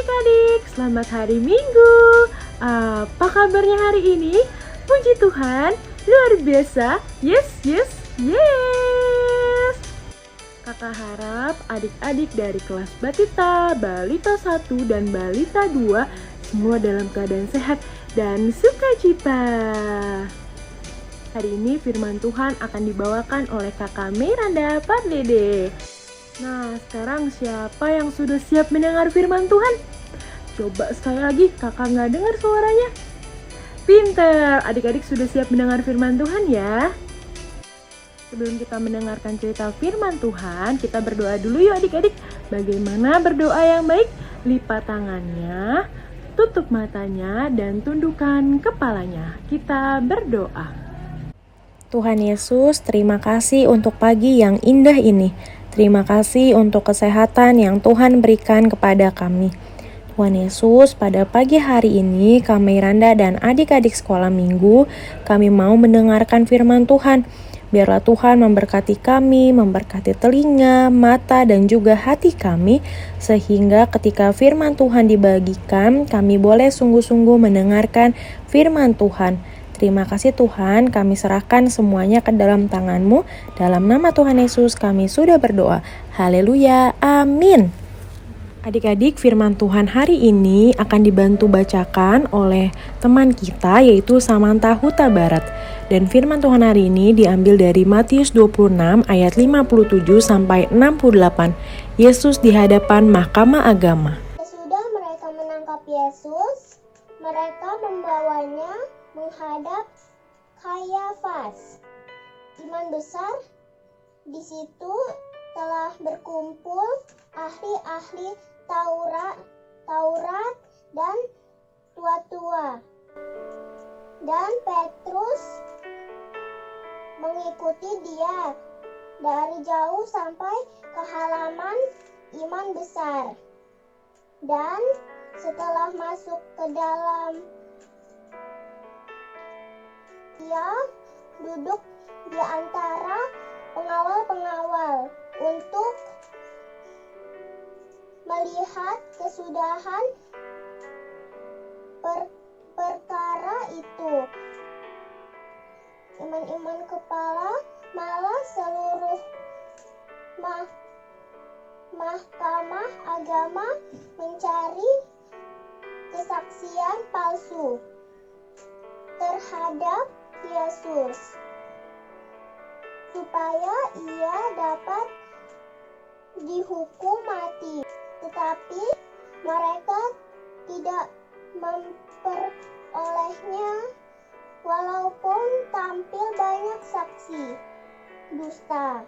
adik-adik, selamat hari Minggu. Apa kabarnya hari ini? Puji Tuhan, luar biasa. Yes, yes, yes. Kakak harap adik-adik dari kelas Batita, Balita 1 dan Balita 2 semua dalam keadaan sehat dan sukacita. Hari ini firman Tuhan akan dibawakan oleh kakak Miranda Pardede. Nah, sekarang siapa yang sudah siap mendengar firman Tuhan? Coba sekali lagi, kakak nggak dengar suaranya. Pinter, adik-adik sudah siap mendengar firman Tuhan ya? Sebelum kita mendengarkan cerita firman Tuhan, kita berdoa dulu yuk adik-adik. Bagaimana berdoa yang baik? Lipat tangannya, tutup matanya, dan tundukkan kepalanya. Kita berdoa. Tuhan Yesus, terima kasih untuk pagi yang indah ini. Terima kasih untuk kesehatan yang Tuhan berikan kepada kami. Tuhan Yesus, pada pagi hari ini kami Randa dan adik-adik sekolah minggu, kami mau mendengarkan firman Tuhan. Biarlah Tuhan memberkati kami, memberkati telinga, mata, dan juga hati kami, sehingga ketika firman Tuhan dibagikan, kami boleh sungguh-sungguh mendengarkan firman Tuhan. Terima kasih Tuhan, kami serahkan semuanya ke dalam tangan-Mu. Dalam nama Tuhan Yesus kami sudah berdoa. Haleluya, amin. Adik-adik, firman Tuhan hari ini akan dibantu bacakan oleh teman kita yaitu Samantha Huta Barat. Dan firman Tuhan hari ini diambil dari Matius 26 ayat 57 sampai 68. Yesus di hadapan mahkamah agama. Sesudah mereka menangkap Yesus, mereka membawanya menghadap Kayafas, imam besar. Di situ telah berkumpul ahli-ahli Taurat dan tua-tua. Dan Petrus mengikuti dia dari jauh sampai ke halaman imam besar. Dan setelah masuk ke dalam, dia duduk di antara pengawal-pengawal untuk melihat kesudahan perkara itu. Imam-imam kepala malah seluruh mahkamah agama mencari kesaksian palsu terhadap Yesus, supaya ia dapat dihukum mati. Tetapi mereka tidak memperolehnya, walaupun tampil banyak saksi dusta.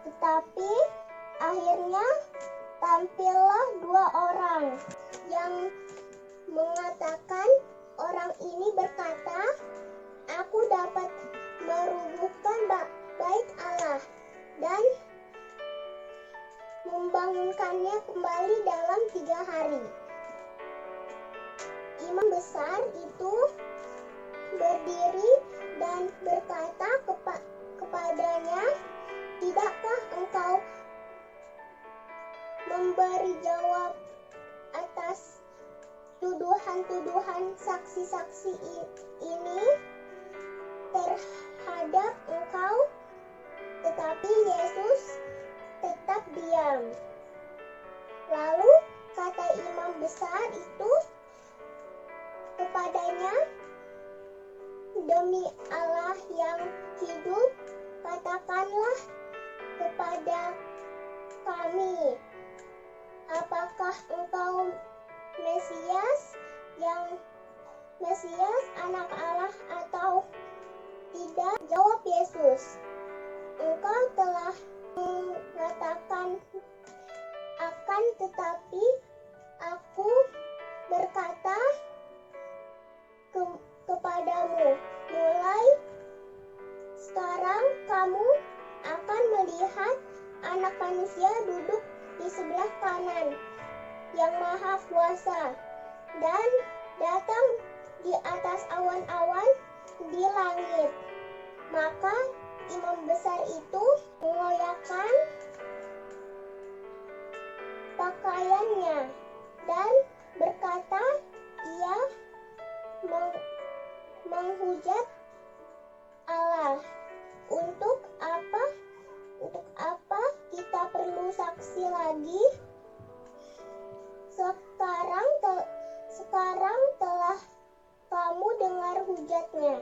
Tetapi akhirnya tampillah 2 orang yang mengatakan, orang ini berkata, aku dapat merubuhkan bait Allah dan membangunkannya kembali dalam 3 hari. Imam besar itu berdiri dan berkata kepadanya, tidakkah engkau memberi jawab atas tuduhan-tuduhan saksi-saksi ini terhadap engkau? Tetapi Yesus tetap diam. Lalu kata imam besar itu kepadanya, demi Allah yang hidup, katakanlah kepada kami, apakah engkau Mesias, anak Allah atau tidak? Jawab Yesus, engkau telah mengatakan, akan tetapi aku berkata kepadamu, mulai sekarang kamu akan melihat Anak Manusia duduk di sebelah kanan Yang Maha Kuasa dan datang di atas awan-awan di langit. Maka imam besar itu mengoyakkan pakaiannya dan Berkata ia menghujat Allah. Untuk apa kita perlu saksi lagi? Sekarang telah kamu dengar hujatnya.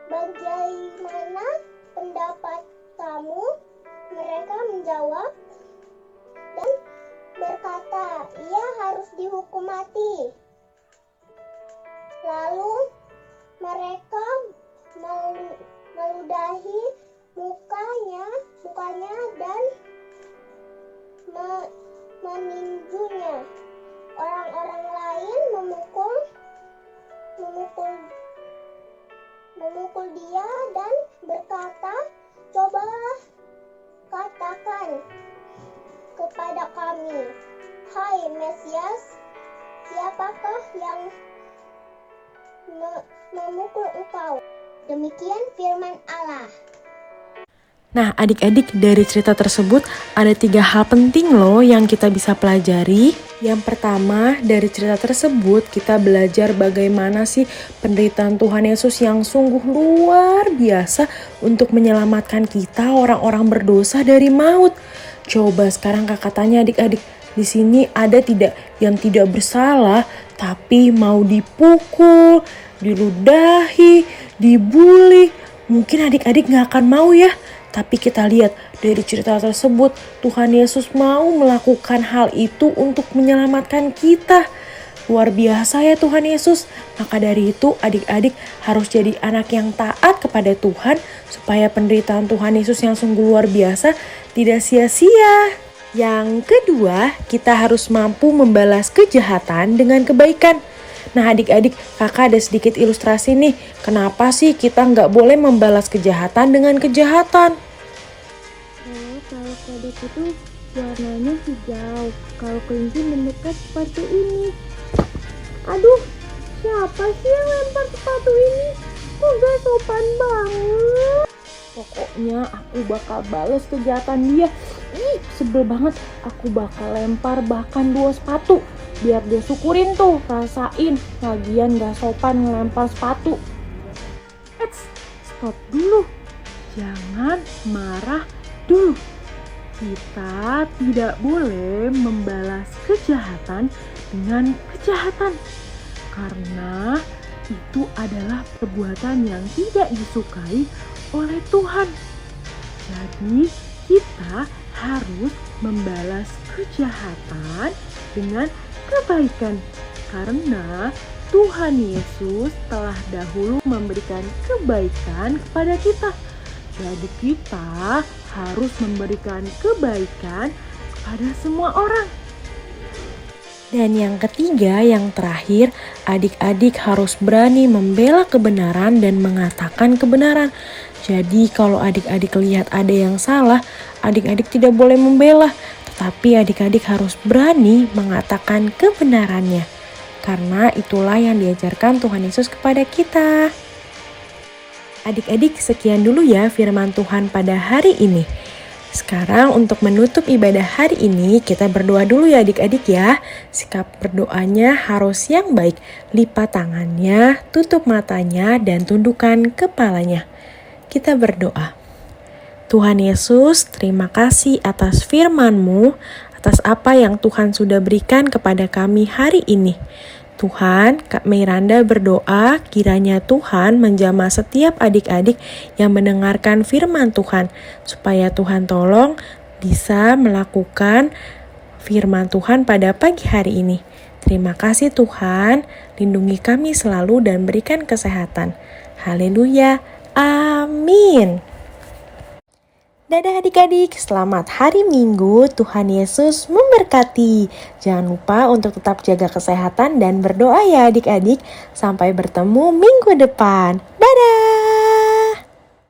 Bagaimana pendapat kamu? Mereka menjawab dan berkata, ia harus dihukum mati. Lalu mereka meludahi mukanya dan meninjunya. Orang-orang lain memukul dia dan berkata, cobalah katakan kepada kami, hai Mesias, siapakah yang memukul engkau? Demikian firman Allah. Nah, adik-adik, dari cerita tersebut ada 3 hal penting loh yang kita bisa pelajari. Yang pertama, dari cerita tersebut kita belajar bagaimana sih penderitaan Tuhan Yesus yang sungguh luar biasa untuk menyelamatkan kita orang-orang berdosa dari maut. Coba sekarang kakak tanya adik-adik, di sini ada tidak yang tidak bersalah tapi mau dipukul, diludahi, dibully? Mungkin adik-adik gak akan mau ya. Tapi kita lihat dari cerita tersebut, Tuhan Yesus mau melakukan hal itu untuk menyelamatkan kita. Luar biasa ya Tuhan Yesus. Maka dari itu adik-adik harus jadi anak yang taat kepada Tuhan, supaya penderitaan Tuhan Yesus yang sungguh luar biasa tidak sia-sia. Yang kedua, kita harus mampu membalas kejahatan dengan kebaikan. Nah adik-adik, kakak ada sedikit ilustrasi nih. Kenapa sih kita nggak boleh membalas kejahatan dengan kejahatan? Kalau kodok itu warnanya hijau. Kalau kelinci mendekat seperti ini. Aduh, siapa sih yang lempar sepatu ini? Kok gak sopan banget? Pokoknya aku bakal balas kejahatan dia. Sebel banget. Aku bakal lempar bahkan 2 sepatu. Biar dia syukurin tuh, rasain. Lagian gak sopan ngelempar sepatu. Stop dulu. Jangan marah dulu. Kita tidak boleh membalas kejahatan dengan kejahatan. Karena itu adalah perbuatan yang tidak disukai oleh Tuhan. Jadi kita harus membalas kejahatan dengan kebaikan. Karena Tuhan Yesus telah dahulu memberikan kebaikan kepada kita. Jadi kita harus memberikan kebaikan kepada semua orang. Dan yang ketiga, yang terakhir, adik-adik harus berani membela kebenaran dan mengatakan kebenaran. Jadi kalau adik-adik lihat ada yang salah, adik-adik tidak boleh membela, tetapi adik-adik harus berani mengatakan kebenarannya. Karena itulah yang diajarkan Tuhan Yesus kepada kita. Adik-adik, sekian dulu ya firman Tuhan pada hari ini. Sekarang untuk menutup ibadah hari ini, kita berdoa dulu ya adik-adik ya. Sikap berdoanya harus yang baik. Lipat tangannya, tutup matanya, dan tundukkan kepalanya. Kita berdoa. Tuhan Yesus, terima kasih atas firman-Mu, atas apa yang Tuhan sudah berikan kepada kami hari ini. Tuhan, Kak Miranda berdoa kiranya Tuhan menjamah setiap adik-adik yang mendengarkan firman Tuhan, supaya Tuhan tolong bisa melakukan firman Tuhan pada pagi hari ini. Terima kasih Tuhan, lindungi kami selalu dan berikan kesehatan. Haleluya, amin. Dadah adik-adik, selamat hari Minggu, Tuhan Yesus memberkati. Jangan lupa untuk tetap jaga kesehatan dan berdoa ya adik-adik. Sampai bertemu minggu depan. Dadah!